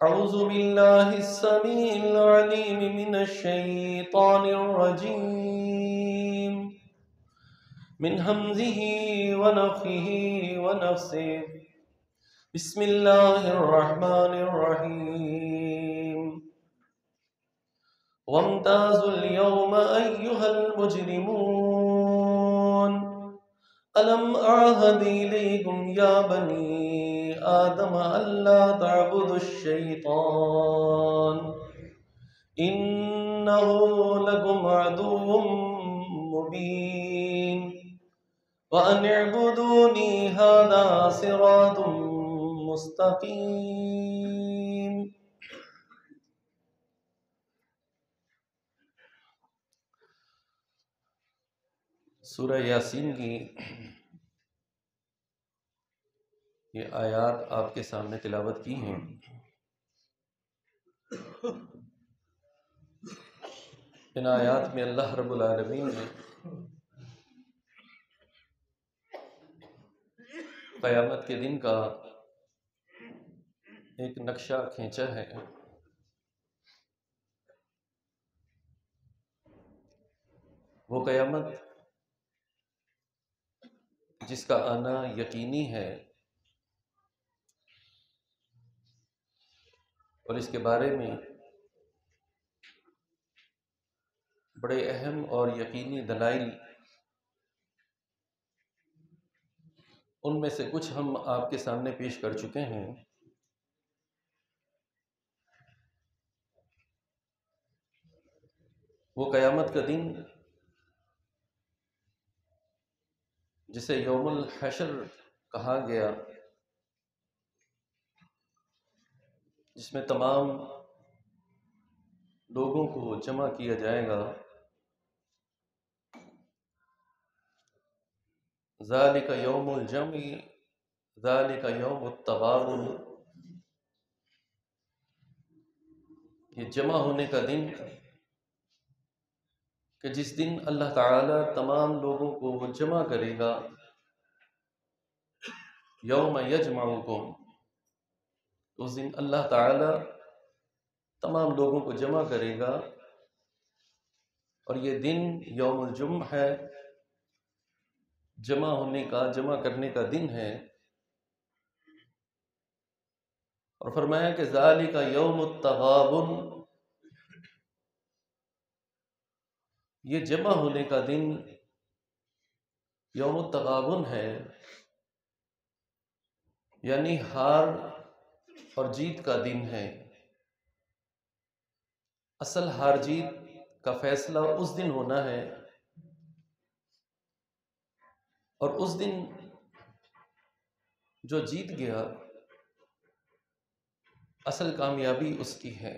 أعوذ بالله السميع العليم من الشيطان الرجيم من همزه ونفخه ونفسه بسم الله الرحمن الرحيم وامتازوا اليوم أيها المجرمون ألم أعهد إليكم يا بني آدم ألا تعبدوا الشيطان إنه لكم عدو مبين وأن اعبدوني هذا صراط مستقيم. سورہ یاسین کی یہ آیات آپ کے سامنے تلاوت کی ہیں. ان آیات میں اللہ رب العالمین نے قیامت کے دن کا ایک نقشہ کھینچا ہے. وہ قیامت جس کا آنا یقینی ہے اور اس کے بارے میں بڑے اہم اور یقینی دلائل، ان میں سے کچھ ہم آپ کے سامنے پیش کر چکے ہیں. وہ قیامت کا دن جسے یوم الحشر کہا گیا، جس میں تمام لوگوں کو جمع کیا جائے گا. ذالک یوم الجمع ذالک یوم التغابن، یہ جمع ہونے کا دن کہ جس دن اللہ تعالی تمام لوگوں کو وہ جمع کرے گا. یوم یجمعکم، اس دن اللہ تعالی تمام لوگوں کو جمع کرے گا، اور یہ دن یوم الجمع ہے، جمع ہونے کا، جمع کرنے کا دن ہے. اور فرمایا کہ ذالک یوم التغابن، یہ جمع ہونے کا دن یوم التغابن ہے، یعنی ہار اور جیت کا دن ہے. اصل ہار جیت کا فیصلہ اس دن ہونا ہے، اور اس دن جو جیت گیا اصل کامیابی اس کی ہے.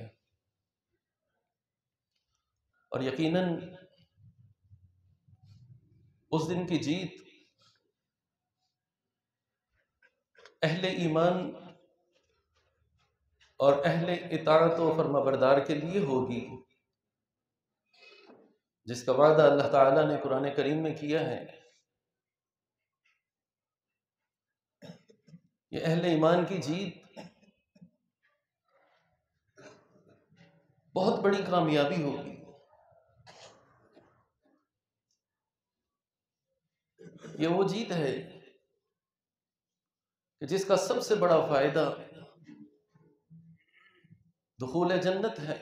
اور یقیناً اس دن کی جیت اہل ایمان اور اہل اطاعت و فرمانبردار کے لیے ہوگی، جس کا وعدہ اللہ تعالیٰ نے قرآن کریم میں کیا ہے. یہ اہل ایمان کی جیت بہت بڑی کامیابی ہوگی. یہ وہ جیت ہے کہ جس کا سب سے بڑا فائدہ دخول جنت ہے،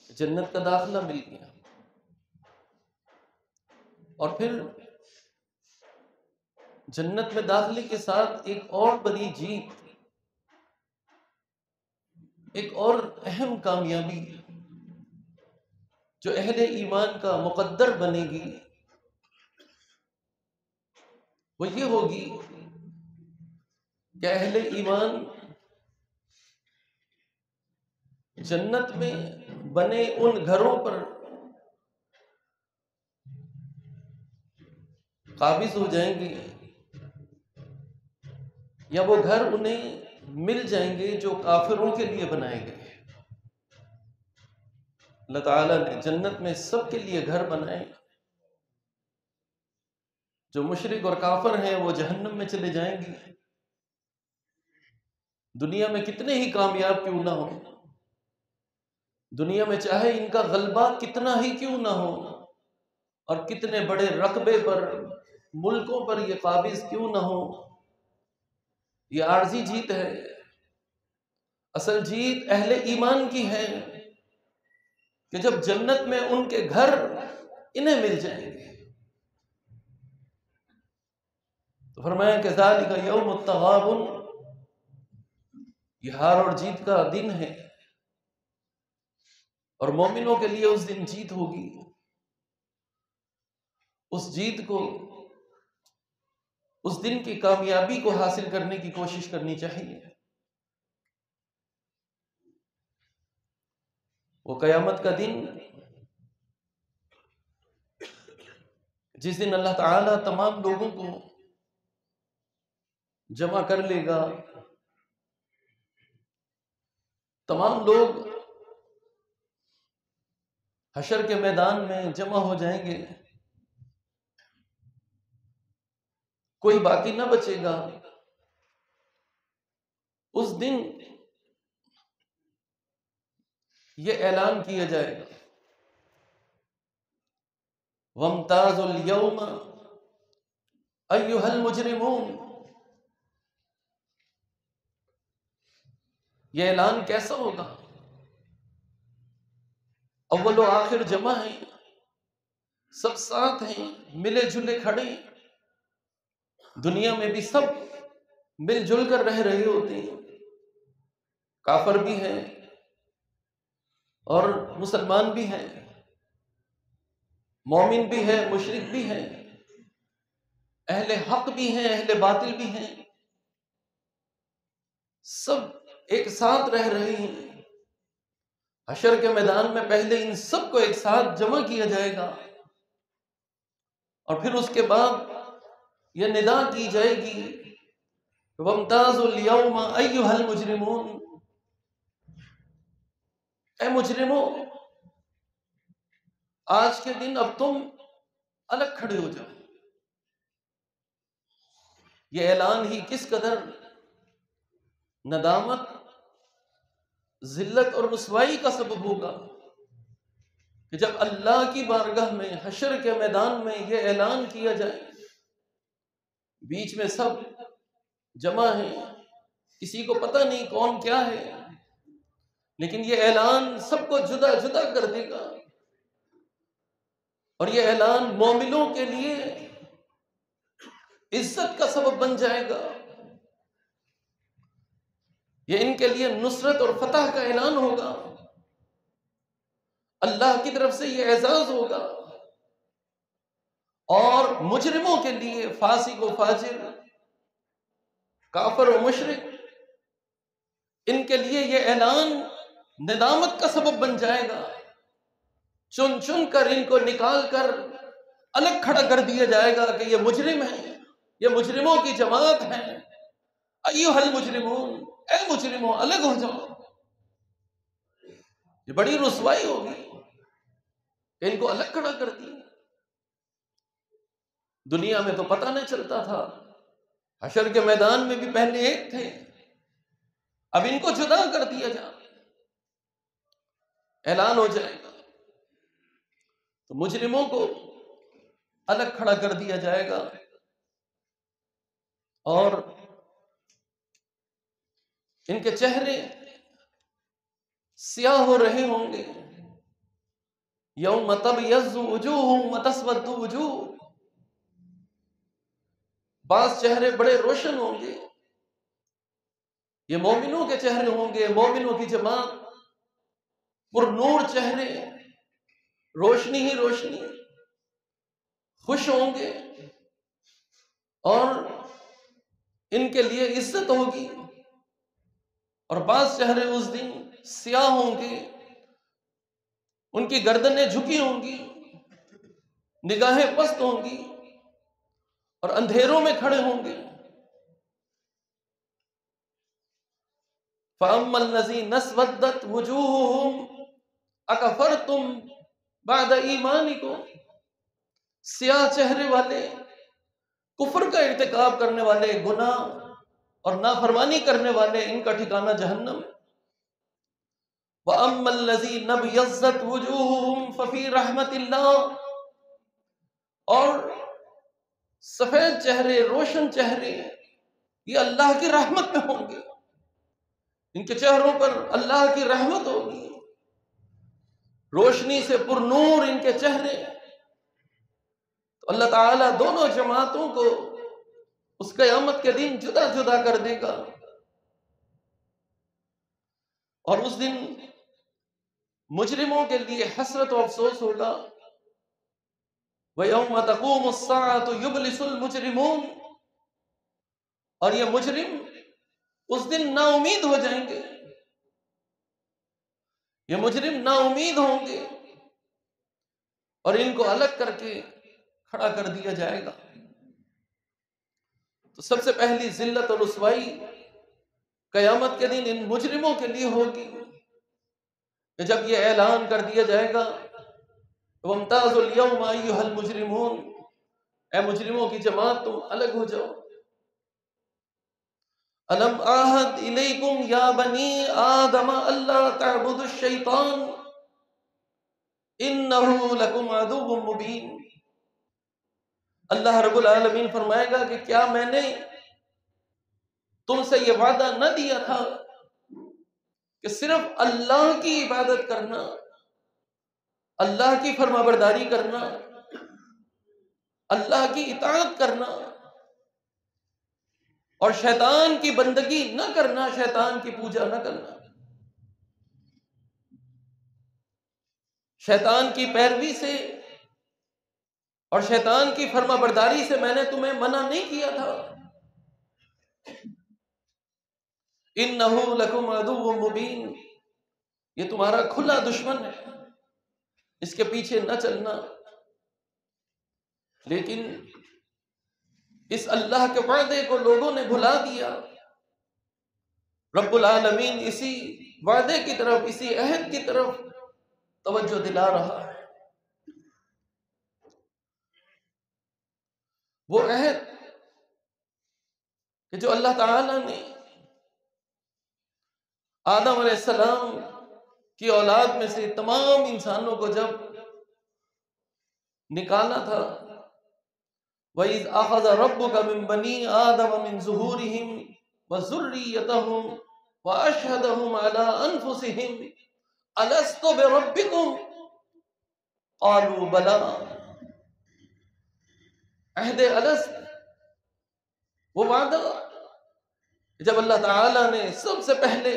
جنت کا داخلہ مل گیا. اور پھر جنت میں داخلے کے ساتھ ایک اور بڑی جیت، ایک اور اہم کامیابی جو اہل ایمان کا مقدر بنے گی، وہ یہ ہوگی کہ اہل ایمان جنت میں بنے ان گھروں پر قابض ہو جائیں گے، یا وہ گھر انہیں مل جائیں گے جو کافروں کے لیے بنائے گئے. اللہ تعالیٰ نے جنت میں سب کے لیے گھر بنائے. جو مشرک اور کافر ہیں وہ جہنم میں چلے جائیں گے، دنیا میں کتنے ہی کامیاب کیوں نہ ہو، دنیا میں چاہے ان کا غلبہ کتنا ہی کیوں نہ ہو، اور کتنے بڑے رقبے پر، ملکوں پر یہ قابض کیوں نہ ہو، یہ عارضی جیت ہے۔ اصل جیت اہل ایمان کی ہے کہ جب جنت میں ان کے گھر انہیں مل جائیں گے۔ تو فرمایا کہ ذالک یوم التغابن، یہ ہار اور جیت کا دن ہے، اور مومنوں کے لیے اس دن جیت ہوگی۔ اس جیت کو، اس دن کی کامیابی کو حاصل کرنے کی کوشش کرنی چاہیے۔ وہ قیامت کا دن جس دن اللہ تعالی تمام لوگوں کو جمع کر لے گا، تمام لوگ حشر کے میدان میں جمع ہو جائیں گے، کوئی باقی نہ بچے گا۔ اس دن یہ اعلان کیا جائے گا، وَامْتَازُوا الْيَوْمَ أَيُّهَا الْمُجْرِمُونَ۔ یہ اعلان کیسا ہوگا؟ اول و آخر جمع ہیں، سب ساتھ ہیں، ملے جلے کھڑے ہیں۔ دنیا میں بھی سب مل جل کر رہ رہے ہوتے ہیں، کافر بھی ہیں اور مسلمان بھی ہیں، مومن بھی ہے، مشرک بھی ہیں، اہل حق بھی ہیں، اہل باطل بھی ہیں، سب ایک ساتھ رہ رہے ہیں۔ حشر کے میدان میں پہلے ان سب کو ایک ساتھ جمع کیا جائے گا، اور پھر اس کے بعد یہ ندا کی جائے گی، وَامْتَازُوا الْيَوْمَ أَيُّهَا الْمُجْرِمُونَ۔ اے مجرموں، آج کے دن اب تم الگ کھڑے ہو جاؤ۔ یہ اعلان ہی کس قدر ندامت، ذلت اور رسوائی کا سبب ہوگا کہ جب اللہ کی بارگاہ میں حشر کے میدان میں یہ اعلان کیا جائے، بیچ میں سب جمع ہیں، کسی کو پتہ نہیں کون کیا ہے، لیکن یہ اعلان سب کو جدا جدا کر دے گا، اور یہ اعلان مومنوں کے لیے عزت کا سبب بن جائے گا، یہ ان کے لیے نصرت اور فتح کا اعلان ہوگا، اللہ کی طرف سے یہ اعزاز ہوگا، اور مجرموں کے لیے، فاسق و فاجر، کافر و مشرک، ان کے لیے یہ اعلان ندامت کا سبب بن جائے گا۔ چن چن کر ان کو نکال کر الگ کھڑا کر دیا جائے گا کہ یہ مجرم ہیں، یہ مجرموں کی جماعت ہیں، ایھا المجرمون، اے مجرموں الگ ہو جاؤ۔ یہ بڑی رسوائی ہوگی کہ ان کو الگ کھڑا کر دیا۔ دنیا میں تو پتہ نہیں چلتا تھا، حشر کے میدان میں بھی پہلے ایک تھے، اب ان کو جدا کر دیا جائے، اعلان ہو جائے گا، تو مجرموں کو الگ کھڑا کر دیا جائے گا، اور ان کے چہرے سیاہ ہو رہے ہوں گے۔ یوم تبیض وجوہ وتسود وجوہ، بعض چہرے بڑے روشن ہوں گے، یہ مومنوں کے چہرے ہوں گے، مومنوں کی جماعت، پر نور چہرے، روشنی ہی روشنی، خوش ہوں گے، اور ان کے لیے عزت ہوگی۔ اور بعض چہرے اس دن سیاہ ہوں گے، ان کی گردنیں جھکی ہوں گی، نگاہیں پست ہوں گی، اور اندھیروں میں کھڑے ہوں گے۔ فَأَمَّا الَّذِينَ اسْوَدَّتْ وُجُوهُهُمْ أَكَفَرْتُمْ بَعْدَ إِيمَانِكُمْ، سیاہ چہرے والے، کفر کا ارتکاب کرنے والے، گناہ اور نافرمانی کرنے والے ان کا ٹھکانہ جہنم ہے۔ وَأَمَّا الَّذِينَ ابْيَضَّتْ وُجُوهُهُمْ فَفِي رَحْمَةِ اللَّهِ، اور سفید چہرے، روشن چہرے، یہ اللہ کی رحمت میں ہوں گے، ان کے چہروں پر اللہ کی رحمت ہوگی، روشنی سے پر نور ان کے چہرے۔ تو اللہ تعالیٰ دونوں جماعتوں کو اس قیامت کے دن جدا جدا کر دے گا، اور اس دن مجرموں کے لیے حسرت و افسوس ہوگا۔ وَيَوْمَ تَقُومُ السَّاعَةُ يُبْلِسُ الْمُجْرِمُونَ، اور یہ مجرم اس دن نا امید ہو جائیں گے، یہ مجرم نا امید ہوں گے، اور ان کو الگ کر کے کھڑا کر دیا جائے گا۔ تو سب سے پہلی ذلت اور رسوائی قیامت کے دن ان مجرموں کے لیے ہوگی کہ جب یہ اعلان کر دیا جائے گا، وَامْتَازُوا الْيَوْمَ أَيُّهَا الْمُجْرِمُونَ، اے مجرموں کی جماعت تم الگ ہو جاؤ۔ أَلَمْ أَعْهَدْ إِلَيْكُمْ يَا بَنِي آدَمَ أَلَّا تَعْبُدُوا الشَّيْطَانَ إِنَّهُ لَكُمْ عَدُوٌّ مُّبِينٌ۔ اللہ رب العالمین فرمائے گا کہ کیا میں نے تم سے یہ وعدہ نہ دیا تھا کہ صرف اللہ کی عبادت کرنا، اللہ کی فرما برداری کرنا، اللہ کی اطاعت کرنا، اور شیطان کی بندگی نہ کرنا، شیطان کی پوجا نہ کرنا، شیطان کی پیروی سے اور شیطان کی فرما برداری سے میں نے تمہیں منع نہیں کیا تھا۔ اِنَّهُ لَكُمْ عَدُوٌّ مُّبِينٌ، یہ تمہارا کھلا دشمن ہے، اس کے پیچھے نہ چلنا۔ لیکن اس اللہ کے وعدے کو لوگوں نے بھلا دیا۔ رب العالمین اسی وعدے کی طرف، اسی عہد کی طرف توجہ دلا رہا ہے۔ وہ عہد کہ جو اللہ تعالی نے آدم علیہ السلام کی اولاد میں سے تمام انسانوں کو جب نکالا تھا، وَإِذْ أَخَذَ رَبُّكَ مِن بَنِي آدَمَ مِن ظُهُورِهِمْ وَذُرِّيَّتَهُمْ وَأَشْهَدَهُمْ عَلَىٰ أَنفُسِهِمْ أَلَسْتُ بِرَبِّكُمْ قَالُوا بَلَىٰ۔ عہد الست، وہ وعدہ جب اللہ تعالیٰ نے سب سے پہلے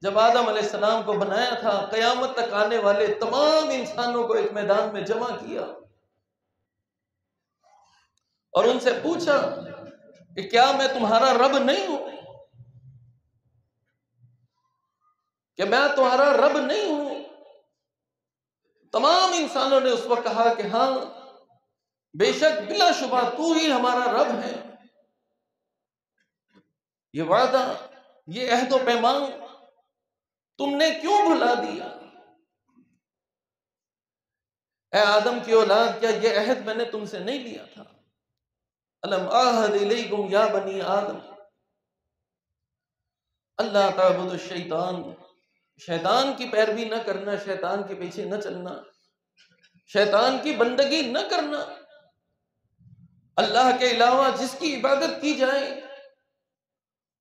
جب آدم علیہ السلام کو بنایا تھا، قیامت تک آنے والے تمام انسانوں کو ایک میدان میں جمع کیا اور ان سے پوچھا کہ کیا میں تمہارا رب نہیں ہوں؟ کہ میں تمہارا رب نہیں ہوں؟ تمام انسانوں نے اس وقت کہا کہ ہاں، بے شک بلا شبہ تو ہی ہمارا رب ہے۔ یہ وعدہ، یہ عہد و پیمان تم نے کیوں بھلا دیا؟ اے آدم کی اولاد، کیا یہ عہد میں نے تم سے نہیں لیا تھا؟ الم اعہد الیکم یا بنی آدم اللہ تعبدوا الشیطان، شیطان کی پیروی نہ کرنا، شیطان کے پیچھے نہ چلنا، شیطان کی بندگی نہ کرنا۔ اللہ کے علاوہ جس کی عبادت کی جائے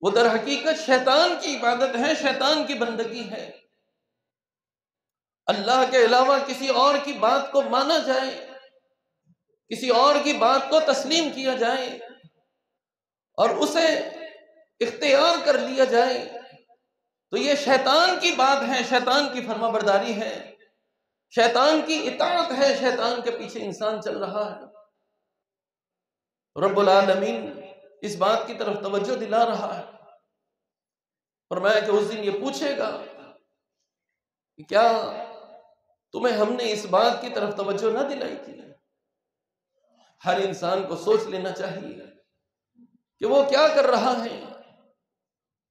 وہ در حقیقت شیطان کی عبادت ہے، شیطان کی بندگی ہے۔ اللہ کے علاوہ کسی اور کی بات کو مانا جائے، کسی اور کی بات کو تسلیم کیا جائے اور اسے اختیار کر لیا جائے تو یہ شیطان کی بات ہے، شیطان کی فرما برداری ہے، شیطان کی اطاعت ہے، شیطان کے پیچھے انسان چل رہا ہے۔ رب العالمین اس بات کی طرف توجہ دلا رہا ہے، فرمایا کہ اس دن یہ پوچھے گا کہ کیا تمہیں ہم نے اس بات کی طرف توجہ نہ دلائی تھی؟ ہر انسان کو سوچ لینا چاہیے کہ وہ کیا کر رہا ہے۔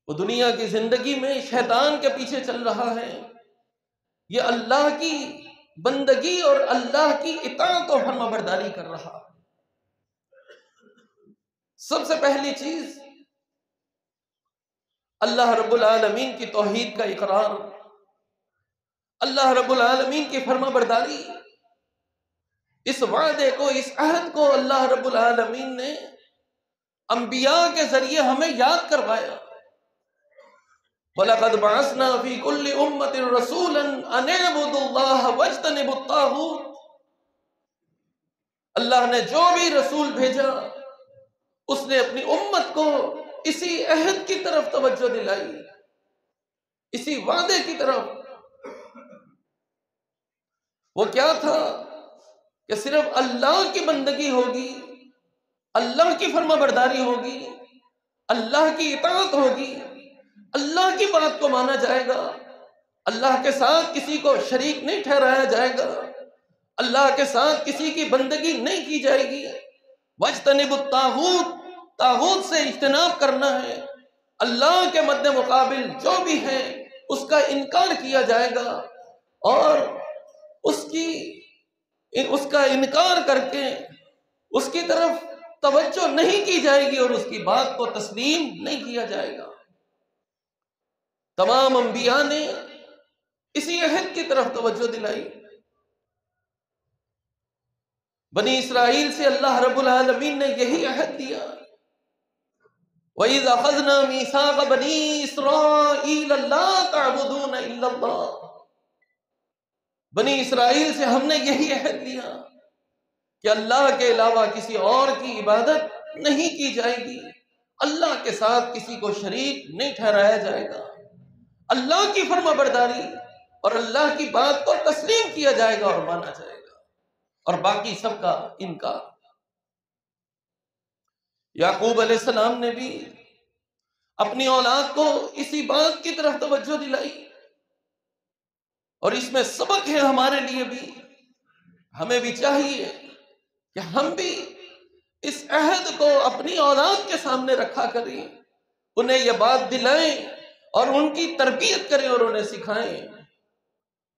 وہ دنیا کی زندگی میں شیطان کے پیچھے چل رہا ہے، یہ اللہ کی بندگی اور اللہ کی اطاعت و فرما برداری کر رہا ہے۔ سب سے پہلی چیز اللہ رب العالمین کی توحید کا اقرار، اللہ رب العالمین کی فرما برداری، اس وعدے کو، اس عہد کو اللہ رب العالمین نے انبیاء کے ذریعے ہمیں یاد کروایا۔ وَلَقَدْ بَعَثْنَا فِي كُلِّ أُمَّةٍ رَسُولًا أَنِ اعْبُدُوا اللَّهَ وَاجْتَنِبُوا الطَّاغُوتَ، اللہ نے جو بھی رسول بھیجا اس نے اپنی امت کو اسی عہد کی طرف توجہ دلائی، اسی وعدے کی طرف۔ وہ کیا تھا کہ صرف اللہ کی بندگی ہوگی، اللہ کی فرما برداری ہوگی، اللہ کی اطاعت ہوگی، اللہ کی بات کو مانا جائے گا، اللہ کے ساتھ کسی کو شریک نہیں ٹھہرایا جائے گا، اللہ کے ساتھ کسی کی بندگی نہیں کی جائے گی۔ وَاجْتَنِبُوا الطَّاغُوتَ، طاغوت سے اجتناب کرنا ہے، اللہ کے مد مقابل جو بھی ہے اس کا انکار کیا جائے گا، اور اس کا انکار کر کے اس کی طرف توجہ نہیں کی جائے گی اور اس کی بات کو تسلیم نہیں کیا جائے گا۔ تمام انبیاء نے اسی عہد کی طرف توجہ دلائی۔ بنی اسرائیل سے اللہ رب العالمین نے یہی عہد دیا، وَإِذْ أَخَذْنَا مِيثَاقَ بَنِي إِسْرَائِيلَ لَا تَعْبُدُونَ إِلَّا اللَّهَ، بنی اسرائیل سے ہم نے یہی عہد لیا کہ اللہ کے علاوہ کسی اور کی عبادت نہیں کی جائے گی، اللہ کے ساتھ کسی کو شریک نہیں ٹھہرایا جائے گا، اللہ کی فرما برداری اور اللہ کی بات کو تسلیم کیا جائے گا اور مانا جائے گا، اور باقی سب کا انکار۔ یعقوب علیہ السلام نے بھی اپنی اولاد کو اسی بات کی طرف توجہ دلائی، اور اس میں سبق ہے ہمارے لیے بھی۔ ہمیں بھی چاہیے کہ ہم بھی اس عہد کو اپنی اولاد کے سامنے رکھا کریں، انہیں یہ بات دلائیں اور ان کی تربیت کریں اور انہیں سکھائیں۔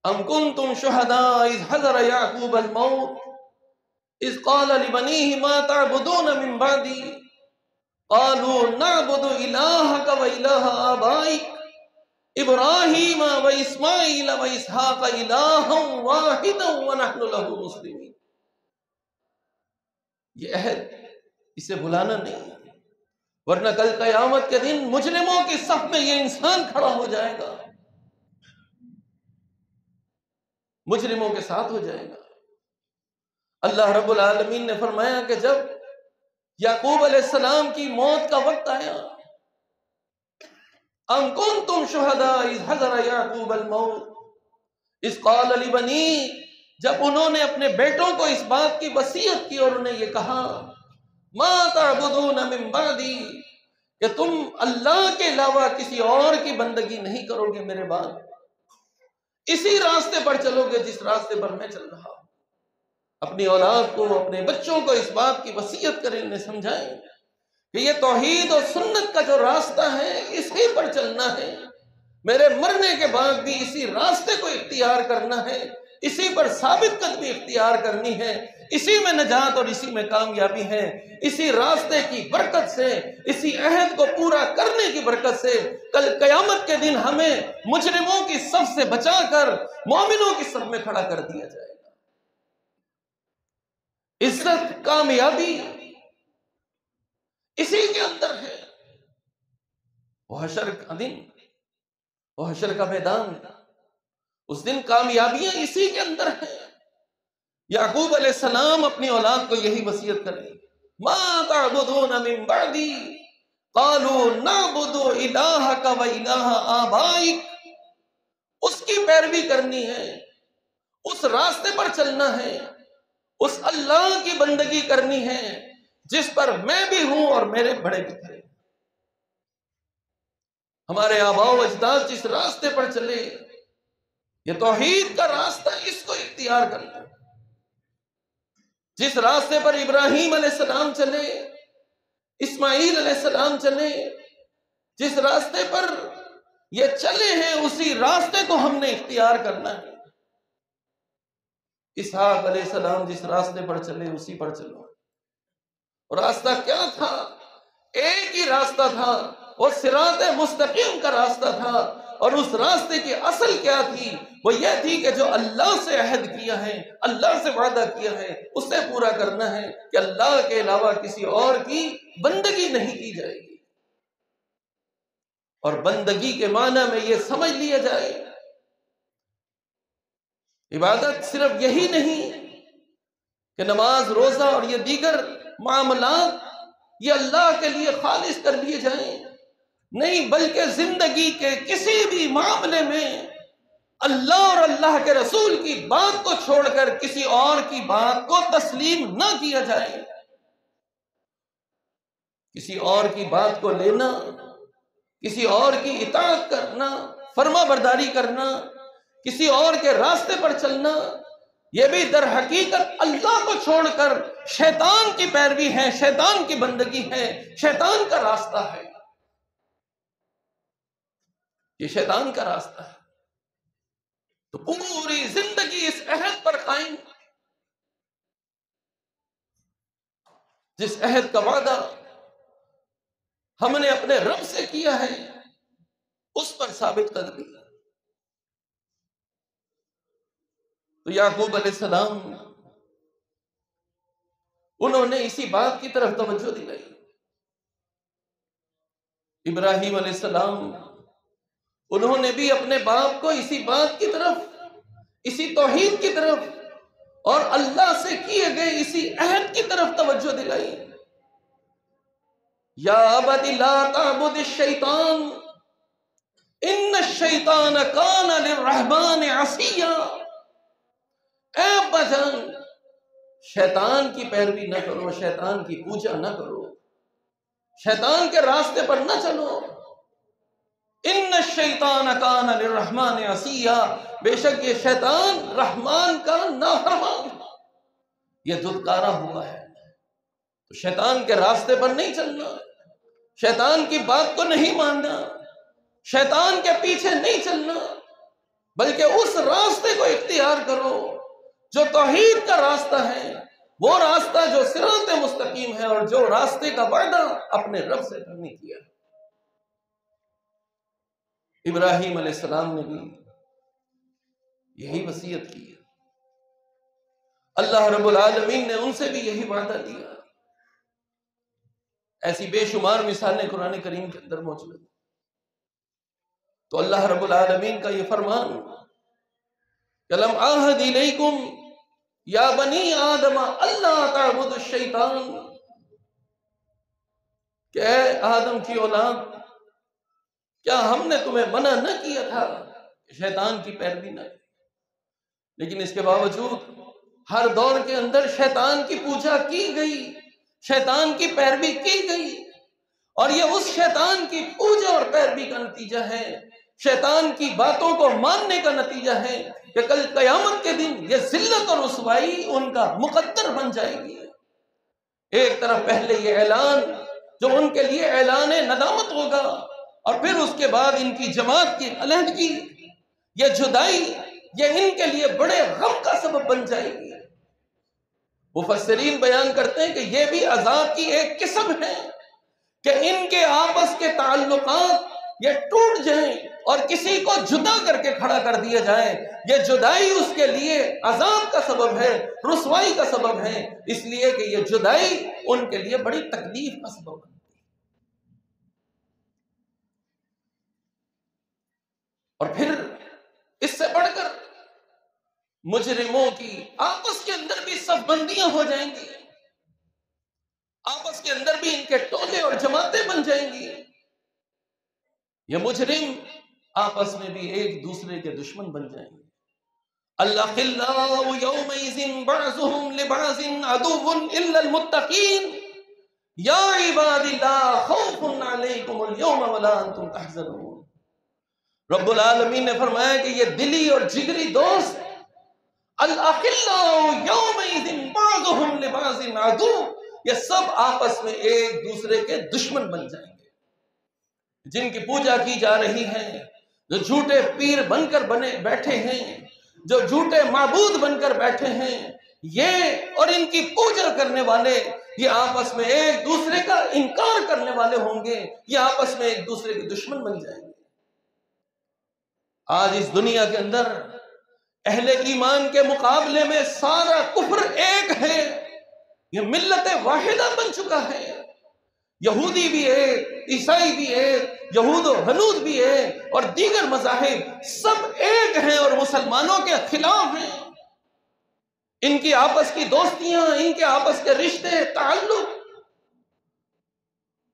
ام کنتم شہداء اذ حضر یعقوب الموت اذ قال لبنیہ ما تعبدون من بعدی قالوا نعبد الہک و الہ آبائک ابراہیم و اسماعیل و اسحاق الہا واحدا ونحن له مسلمین۔ یہ عہد، اسے بھلانا نہیں، ورنہ کل قیامت کے دن مجرموں کی صف میں یہ انسان کھڑا ہو جائے گا، مجرموں کے ساتھ ہو جائے گا۔ اللہ رب العالمین نے فرمایا کہ جب یعقوب علیہ السلام کی موت کا وقت آیا، ام کنتم شہداء اذ حضر یعقوب الموت اذ قال لبنی، جب انہوں نے اپنے بیٹوں کو اس بات کی وصیت کی اور انہیں یہ کہا ما تعبدون من بعدی، کہ تم اللہ کے علاوہ کسی اور کی بندگی نہیں کرو گے میرے بعد، اسی راستے پر چلو گے جس راستے پر میں چل رہا ہوں۔ اپنی اولاد کو، اپنے بچوں کو اس بات کی وصیت کریں، انہیں سمجھائیں کہ یہ توحید اور سنت کا جو راستہ ہے اسی پر چلنا ہے، میرے مرنے کے بعد بھی اسی راستے کو اختیار کرنا ہے، اسی پر ثابت قدمی اختیار کرنی ہے، اسی میں نجات اور اسی میں کامیابی ہے۔ اسی راستے کی برکت سے، اسی عہد کو پورا کرنے کی برکت سے کل قیامت کے دن ہمیں مجرموں کی صف سے بچا کر مومنوں کی صف میں کھڑا کر دیا جائے گا۔ عزت، کامیابی اسی کے اندر ہے۔ وہ حشر کا دن، وہ حشر کا میدان، اس دن کامیابیاں اسی کے اندر ہیں۔ یعقوب علیہ السلام اپنی اولاد کو یہی وصیت کریں، ما تعبدون من بعدی قالوا نعبد الہک و الہ آبائک، اس کی پیروی کرنی ہے، اس راستے پر چلنا ہے، اس اللہ کی بندگی کرنی ہے جس پر میں بھی ہوں اور میرے بڑے بھی تھے۔ ہمارے آباء و اجداد جس راستے پر چلے، یہ توحید کا راستہ، اس کو اختیار کرنا ہے۔ جس راستے پر ابراہیم علیہ السلام چلے، اسماعیل علیہ السلام چلے، جس راستے پر یہ چلے ہیں اسی راستے کو ہم نے اختیار کرنا ہے۔ اسحاق علیہ السلام جس راستے پر چلے اسی پر چلو۔ اور راستہ کیا تھا؟ ایک ہی راستہ تھا، وہ صراط مستقیم کا راستہ تھا، اور اس راستے کی اصل کیا تھی؟ وہ یہ تھی کہ جو اللہ سے عہد کیا ہے، اللہ سے وعدہ کیا ہے، اسے پورا کرنا ہے کہ اللہ کے علاوہ کسی اور کی بندگی نہیں کی جائے گی۔ اور بندگی کے معنی میں یہ سمجھ لیا جائے، عبادت صرف یہی نہیں کہ نماز، روزہ اور یہ دیگر معاملات یہ اللہ کے لیے خالص کر لیے جائیں، نہیں، بلکہ زندگی کے کسی بھی معاملے میں اللہ اور اللہ کے رسول کی بات کو چھوڑ کر کسی اور کی بات کو تسلیم نہ کیا جائے۔ کسی اور کی بات کو لینا، کسی اور کی اطاعت کرنا، فرما برداری کرنا، کسی اور کے راستے پر چلنا، یہ بھی در حقیقت اللہ کو چھوڑ کر شیطان کی پیروی ہے، شیطان کی بندگی ہے، شیطان کا راستہ ہے۔ یہ شیطان کا راستہ ہے۔ تو پوری زندگی اس عہد پر قائم، جس عہد کا وعدہ ہم نے اپنے رب سے کیا ہے اس پر ثابت قدمی۔ تو یعقوب علیہ السلام انہوں نے اسی بات کی طرف توجہ دلائی۔ ابراہیم علیہ السلام انہوں نے بھی اپنے باپ کو اسی بات کی طرف، اسی توحید کی طرف اور اللہ سے کیے گئے اسی عہد کی طرف توجہ دلائی۔ یا ابت لا تعبد الشیطان ان الشیطان کان للرحمن عصیا، اے ابا جان، شیطان کی پیروی نہ کرو، شیطان کی پوجا نہ کرو، شیطان کے راستے پر نہ چلو۔ ان الشیطان کان للرحمن عصیا، بے شک یہ شیطان رحمان کا نافرمان، یہ دھتکارا ہوا ہے۔ تو شیطان کے راستے پر نہیں چلنا، شیطان کی بات کو نہیں ماننا، شیطان کے پیچھے نہیں چلنا، بلکہ اس راستے کو اختیار کرو جو توحید کا راستہ ہے، وہ راستہ جو صراط مستقیم ہے، اور جو راستے کا وعدہ اپنے رب سے کرنے کیا ہے۔ ابراہیم علیہ السلام نے بھی یہی وصیت کی ہے، اللہ رب العالمین نے ان سے بھی یہی وعدہ دیا۔ ایسی بے شمار مثالیں قرآن کریم کے اندر موجود ہیں۔ تو اللہ رب العالمین کا یہ فرمان، "أَلَمْ أَعْهَدْ إِلَيْكُمْ يَا بَنِي آدَمَ أَلَّا تَعْبُدُوا الشَّيْطَانَ، کہ اے آدم کی اولاد، کیا ہم نے تمہیں منع نہ کیا تھا کہ شیطان کی پیروی نہ کی؟ لیکن اس کے باوجود ہر دور کے اندر شیطان کی پوجا کی گئی، شیطان کی پیروی کی گئی، اور یہ اس شیطان کی پوجا اور پیروی کا نتیجہ ہے، شیطان کی باتوں کو ماننے کا نتیجہ ہے کہ کل قیامت کے دن یہ ذلت اور رسوائی ان کا مقدر بن جائے گی۔ ایک طرف پہلے یہ اعلان جو ان کے لیے اعلان ندامت ہوگا، اور پھر اس کے بعد ان کی جماعت کی علیحدگی، یہ جدائی، یہ ان کے لیے بڑے غم کا سبب بن جائے گی۔ مفسرین بیان کرتے ہیں کہ یہ بھی عذاب کی ایک قسم ہے کہ ان کے آپس کے تعلقات یہ ٹوٹ جائیں اور کسی کو جدا کر کے کھڑا کر دیا جائے۔ یہ جدائی اس کے لیے عذاب کا سبب ہے، رسوائی کا سبب ہے، اس لیے کہ یہ جدائی ان کے لیے بڑی تکلیف کا سبب ہے۔ اور پھر اس سے بڑھ کر مجرموں کی آپس کے اندر بھی صف بندیاں ہو جائیں گی، آپس کے اندر بھی ان کے ٹولے اور جماعتیں بن جائیں گی۔ یہ مجرم آپس میں بھی ایک دوسرے کے دشمن بن جائیں گے۔ الأخلاء يومئذ بعضهم لبعض عدو إلا المتقين يا عباد لا خوف عليكم اليوم ولا أنتم تحزنون۔ رب العالمین نے فرمایا کہ یہ دلی اور جگری دوست، الاخلاء یومئذ بعضهم لبعض عدو، یہ سب آپس میں ایک دوسرے کے دشمن بن جائیں گے۔ جن کی پوجا کی جا رہی ہے، جو جھوٹے پیر بن کر بیٹھے ہیں، جو جھوٹے معبود بن کر بیٹھے ہیں، یہ اور ان کی پوجا کرنے والے یہ آپس میں ایک دوسرے کا انکار کرنے والے ہوں گے، یہ آپس میں ایک دوسرے کے دشمن بن جائیں گے۔ آج اس دنیا کے اندر اہل ایمان کے مقابلے میں سارا کفر ایک ہے، یہ ملت واحدہ بن چکا ہے۔ یہودی بھی ہے، عیسائی بھی ہے، یہود و ہنود بھی ہے، اور دیگر مذاہب سب ایک ہیں اور مسلمانوں کے خلاف ہیں۔ ان کی آپس کی دوستیاں، ان کے آپس کے رشتے، تعلق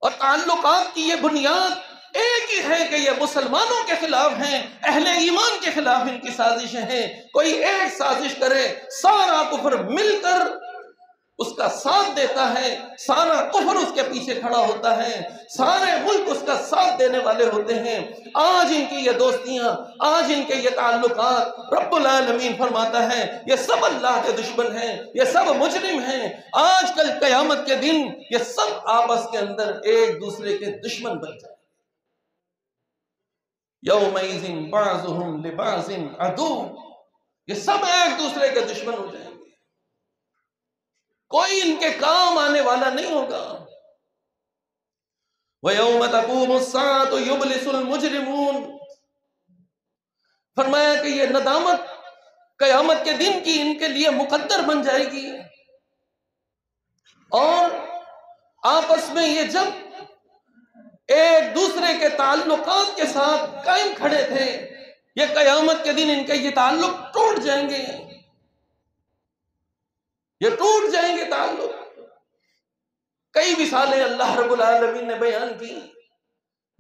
اور تعلقات کی یہ بنیاد ایک ہی ہے کہ یہ مسلمانوں کے خلاف ہیں، اہل ایمان کے خلاف ان کی سازشیں ہیں۔ کوئی ایک سازش کرے، سارا کفر مل کر اس کا ساتھ دیتا ہے، سارا کفر اس کے پیچھے کھڑا ہوتا ہے، سارے ملک اس کا ساتھ دینے والے ہوتے ہیں۔ آج ان کی یہ دوستیاں، آج ان کے یہ تعلقات، رب العالمین فرماتا ہے یہ سب اللہ کے دشمن ہیں، یہ سب مجرم ہیں۔ آج کل قیامت کے دن یہ سب آپس کے اندر ایک دوسرے کے دشمن بن جائیں۔ یومئذ بعضهم لبعض عدو، یہ سب ایک دوسرے کے دشمن ہو جائیں گے، کوئی ان کے کام آنے والا نہیں ہوگا۔ وَيَوْمَ تَقُومُ السَّاعَةُ يُبْلِسُ الْمُجْرِمُونَ، فرمایا کہ یہ ندامت قیامت کے دن کی ان کے لیے مقدر بن جائے گی، اور آپس میں یہ جب ایک دوسرے کے تعلقات کے ساتھ قائم کھڑے تھے، یہ قیامت کے دن ان کے یہ تعلق ٹوٹ جائیں گے، یہ ٹوٹ جائیں گے تعلق۔ کئی مثالیں اللہ رب العالمین نے بیان کی،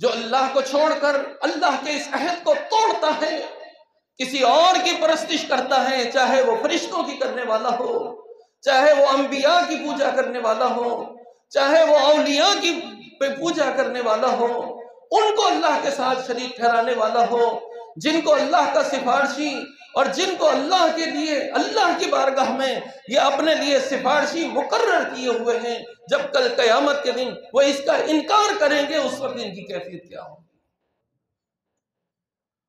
جو اللہ کو چھوڑ کر اللہ کے اس عہد کو توڑتا ہے، کسی اور کی پرستش کرتا ہے، چاہے وہ فرشتوں کی کرنے والا ہو، چاہے وہ انبیاء کی پوجا کرنے والا ہو، چاہے وہ اولیاء کی پوجا کرنے والا ہو، ان کو اللہ کے ساتھ شریک ٹھہرانے والا ہو، جن کو اللہ کا سفارشی اور جن کو اللہ کے لیے اللہ کی بارگاہ میں یہ اپنے لیے سفارشی مقرر کیے ہوئے ہیں، جب کل قیامت کے دن وہ اس کا انکار کریں گے، اس وقت ان کی کیفیت کیا ہوگی؟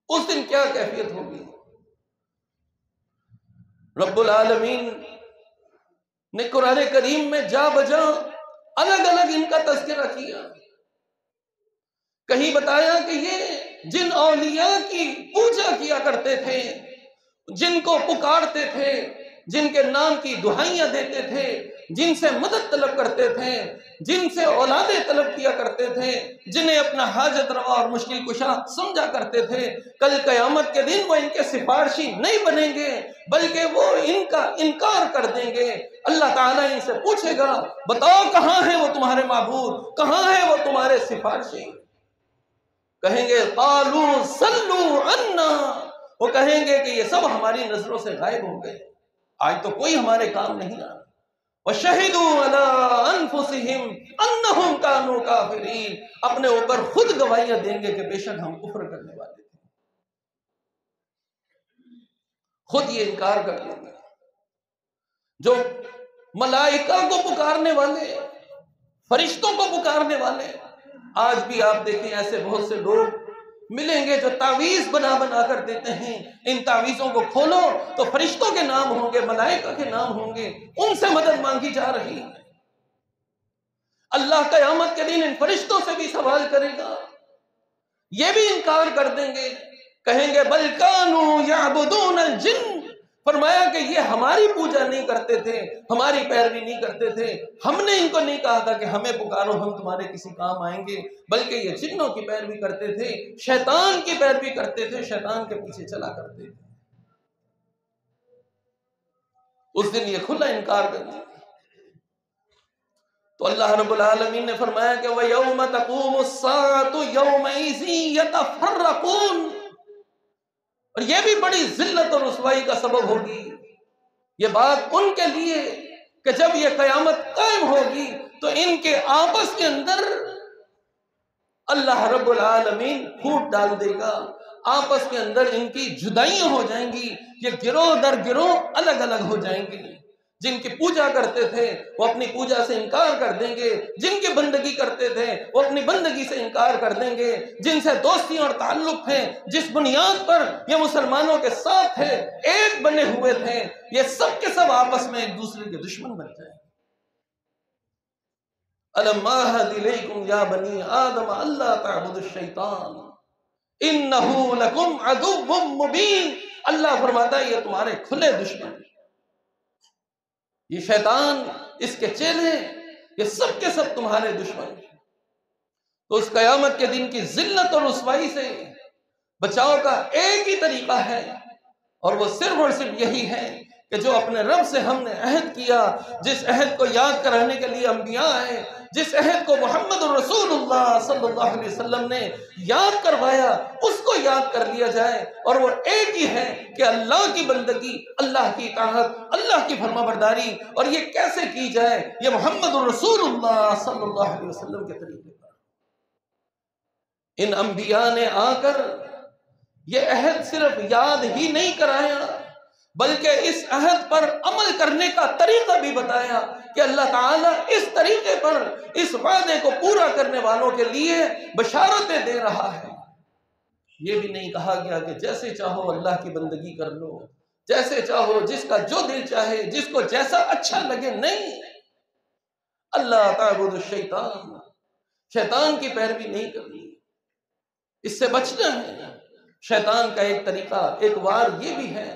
اس دن کیا کیفیت ہوگی؟ رب العالمین نے قرآن کریم میں جا بجا الگ الگ ان کا تذکرہ کیا۔ کہیں بتایا کہ یہ جن اولیاء کی پوجا کیا کرتے تھے، جن کو پکارتے تھے، جن کے نام کی دعائیاں دیتے تھے، جن سے مدد طلب کرتے تھے، جن سے اولادیں طلب کیا کرتے تھے، جنہیں اپنا حاجت روا اور مشکل کشا سمجھا کرتے تھے، کل قیامت کے دن وہ ان کے سفارشی نہیں بنیں گے، بلکہ وہ ان کا انکار کر دیں گے۔ اللہ تعالیٰ ان سے پوچھے گا بتاؤ کہاں ہیں وہ تمہارے معبود، کہاں ہیں وہ تمہارے سفارشی؟ کہیں گے قالوا صلوا عنا، وہ کہیں گے کہ یہ سب ہماری نظروں سے غائب ہو گئے، آج تو کوئی ہمارے کام نہیں آ۔ وَشَهِدُوا عَلَىٰ أَنفُسِهِمْ أَنَّهُمْ كَانُوا كَافِرِينَ، اپنے اوپر خود گواہیاں دیں گے کہ بے شک ہم کفر کرنے والے تھے، خود یہ انکار کر دیں گے۔ جو ملائکہ کو پکارنے والے، فرشتوں کو پکارنے والے، آج بھی آپ دیکھیں ایسے بہت سے لوگ ملیں گے جو تعویذ بنا بنا کر دیتے ہیں، ان تعویذوں کو کھولو تو فرشتوں کے نام ہوں گے، ملائکہ کے نام ہوں گے، ان سے مدد مانگی جا رہی ہے۔ اللہ قیامت کے دن ان فرشتوں سے بھی سوال کرے گا، یہ بھی انکار کر دیں گے، کہیں گے بل کانوا یعبدون الجن، فرمایا کہ یہ ہماری پوجا نہیں کرتے تھے، ہماری پیروی نہیں کرتے تھے، ہم نے ان کو نہیں کہا تھا کہ ہمیں پکارو ہم تمہارے کسی کام آئیں گے، بلکہ یہ جنوں کی پیروی کرتے تھے، شیطان کی پیروی کرتے تھے، شیطان کے پیچھے چلا کرتے تھے۔ اس دن یہ کھلا انکار کر دیا۔ تو اللہ رب العالمین نے فرمایا کہ وَيَوْمَ تَقُومُ السَّاعَةُ يَوْمَئِذٍ يَتَفَرَّقُونَ، اور یہ بھی بڑی ذلت اور رسوائی کا سبب ہوگی یہ بات ان کے لیے کہ جب یہ قیامت قائم ہوگی تو ان کے آپس کے اندر اللہ رب العالمین پھوٹ ڈال دے گا، آپس کے اندر ان کی جدائیاں ہو جائیں گی، یہ گروہ در گروہ الگ الگ ہو جائیں گے۔ جن کی پوجا کرتے تھے وہ اپنی پوجا سے انکار کر دیں گے، جن کی بندگی کرتے تھے وہ اپنی بندگی سے انکار کر دیں گے، جن سے دوستی اور تعلق ہے، جس بنیاد پر یہ مسلمانوں کے ساتھ تھے، ایک بنے ہوئے تھے، یہ سب کے سب آپس میں ایک دوسرے کے دشمن بن جائیں گے۔ الم اعہد الیکم یا بنی آدم اللہ تعبدوا الشیطان انہ لکم عدو مبین. اللہ فرماتا ہے یہ تمہارے کھلے دشمن، یہ شیطان، اس کے چیلے، یہ سب کے سب تمہارے دشمن. تو اس قیامت کے دن کی ذلت اور رسوائی سے بچاؤ کا ایک ہی طریقہ ہے، اور وہ صرف اور صرف یہی ہے کہ جو اپنے رب سے ہم نے عہد کیا، جس عہد کو یاد کرانے کے لیے انبیاء آئے، جس عہد کو محمد رسول اللہ صلی اللہ علیہ وسلم نے یاد کروایا، اس کو یاد کر لیا جائے. اور وہ ایک ہی ہے کہ اللہ کی بندگی، اللہ کی اطاعت، اللہ کی فرما برداری. اور یہ کیسے کی جائے؟ یہ محمد رسول اللہ صلی اللہ علیہ وسلم کے طریقے پر. ان انبیاء نے آ کر یہ عہد صرف یاد ہی نہیں کرایا، بلکہ اس عہد پر عمل کرنے کا طریقہ بھی بتایا کہ اللہ تعالیٰ اس طریقے پر اس وعدے کو پورا کرنے والوں کے لیے بشارتیں دے رہا ہے. یہ بھی نہیں کہا گیا کہ جیسے چاہو اللہ کی بندگی کر لو، جیسے چاہو، جس کا جو دل چاہے، جس کو جیسا اچھا لگے. نہیں، اللہ تعبد الشیطان، شیطان کی پیروی نہیں کرنی، اس سے بچنا ہے. شیطان کا ایک طریقہ، ایک وار یہ بھی ہے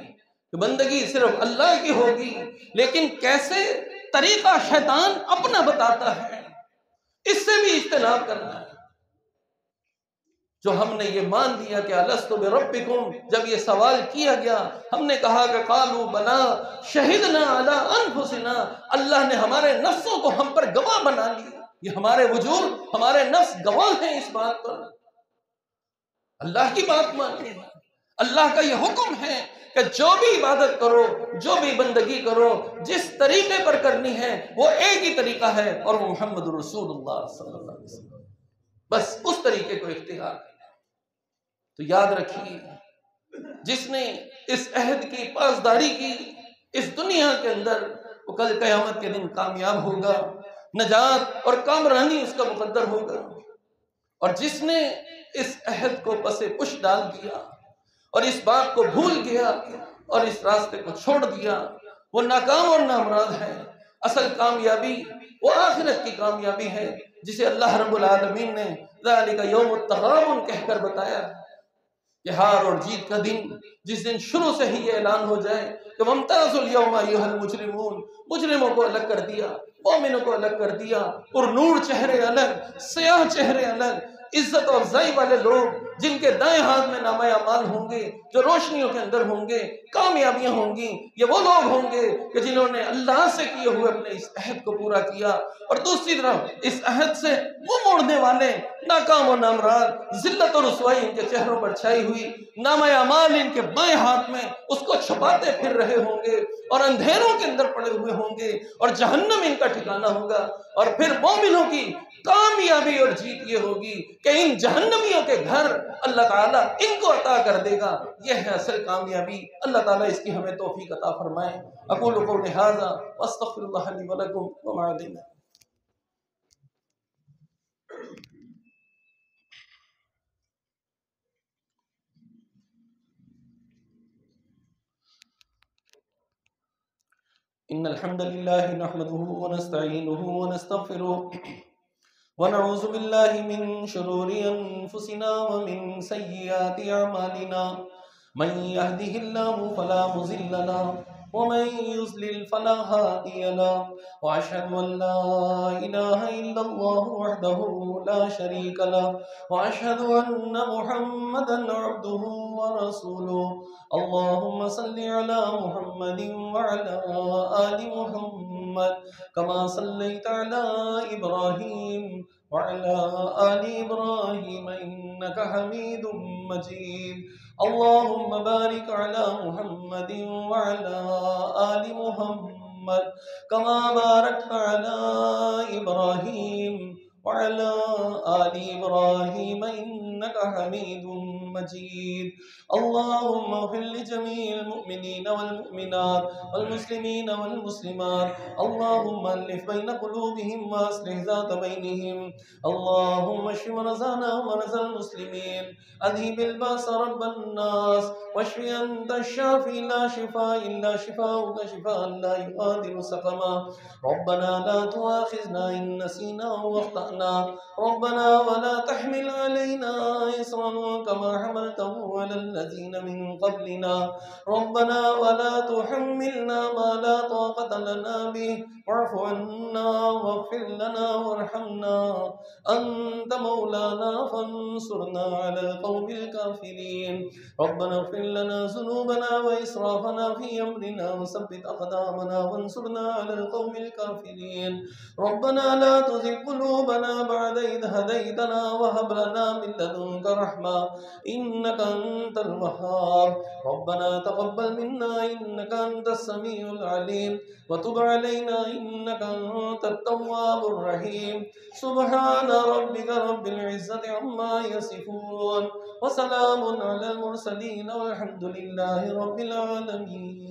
کہ بندگی صرف اللہ کی ہوگی، لیکن کیسے؟ طریقہ شیطان اپنا بتاتا ہے، اس سے بھی اجتناب کرنا ہے. جو ہم نے یہ مان لیا کہ الستو بربکم، جب یہ سوال کیا گیا، ہم نے کہا کہ قالوا بلا شہدنا علی انفسنا، اللہ نے ہمارے نفسوں کو ہم پر گواہ بنا لیا. یہ ہمارے وجود، ہمارے نفس گواہ ہیں اس بات پر. اللہ کی بات مانتے ہیں، اللہ کا یہ حکم ہے کہ جو بھی عبادت کرو، جو بھی بندگی کرو، جس طریقے پر کرنی ہے وہ ایک ہی طریقہ ہے، اور وہ محمد رسول اللہ صلی اللہ علیہ وسلم. بس اس طریقے کو اختیار کرنا. تو یاد رکھیے، جس نے اس عہد کی پاسداری کی اس دنیا کے اندر، وہ کل قیامت کے دن کامیاب ہوگا، نجات اور کامرانی اس کا مقدر ہوگا. اور جس نے اس عہد کو پس پش ڈال دیا اور اس بات کو بھول گیا اور اس راستے کو چھوڑ دیا، وہ ناکام اور نامراد ہے. اصل کامیابی وہ آخرت کی کامیابی ہے، جسے اللہ رب العالمین نے ذالک یوم التغابن کہہ کر بتایا کہ ہار اور جیت کا دن، جس دن شروع سے ہی یہ اعلان ہو جائے کہ وامتازوا اليوم ایھا المجرمون، مجرموں کو الگ کر دیا، مومنوں کو الگ کر دیا، اور نور چہرے الگ، سیاہ چہرے الگ، عزت و افضائی والے لوگ جن کے دائیں ہاتھ میں نامہ اعمال ہوں گے، جو روشنیوں کے اندر ہوں گے، کامیابیاں ہوں گی. یہ وہ لوگ ہوں گے کہ جنہوں نے اللہ سے کیے ہوئے اپنے اس عہد کو پورا کیا. اور دوسری طرف اس عہد سے وہ موڑنے والے ناکام و نامراد، ذلت و رسوائی ان کے چہروں پر چھائی ہوئی، نامہ اعمال ان کے بائیں ہاتھ میں اس کو چھپاتے پھر رہے ہوں گے، اور اندھیروں کے اندر پڑے ہوئے ہوں گے، اور جہنم ان کا ٹھکانہ ہوگا. اور پھر مومنوں کی کامیابی اور جیت یہ ہوگی کہ ان جہنمیوں کے گھر اللہ تعالیٰ ان کو عطا کر دے گا. یہ ہے اصل کامیابی. اللہ تعالیٰ اس کی ہمیں توفیق عطا فرمائے. اقول قولی ھذا واستغفر اللہ لی ولکم وما علینا. ان الحمد لله نحمده ونستعينه ونستغفره ونعوذ بالله من شرور انفسنا ومن سيئات اعمالنا، من يهده الله فلا مضل له ومن يضلل فلا هادي له، واشهد ان لا اله الا الله وحده لا شريك له، واشهد ان محمدا عبده ورسوله. اللهم صل على محمد وعلى آل محمد كما صليت على إبراهيم وعلى آل إبراهيم إنك حميد مجيد. اللهم بارك على محمد وعلى آل محمد كما باركت على إبراهيم وعلى آل إبراهيم إنك حميد مجيد. اللهم اغفر لجميع المؤمنين والمؤمنات والمسلمين والمسلمات. اللهم ألف بين قلوبهم وأصلح ذات بينهم. اللهم اشف مرضانا ومرضى المسلمين. أذهب الباس رب الناس واشف أنت الشافي لا شفاء إلا شفاؤك شفاء لا يغادر سقما. ربنا لا تؤاخذنا إن نسينا أو أخطأنا. ربنا ولا تحمل علينا إصرا كما حملته على الذين من قبلنا. ربنا ولا تحملنا ما لا طاقة لنا به واعف عنا واغفر لنا وارحمنا. أنت مولانا فانصرنا على القوم الكافرين. ربنا اغفر لنا ذنوبنا وإسرافنا في أمرنا وثبت أقدامنا وانصرنا على القوم الكافرين. ربنا لا تزغ قلوبنا بعد إذ هديتنا وهب لنا من لدنك رحمة إنك أنت الوهاب. ربنا تقبل منا إنك أنت السميع العليم وتب علينا إنك أنت التواب الرحيم. سبحان ربك رب العزة عما يصفون وسلام على المرسلين والحمد لله رب العالمين.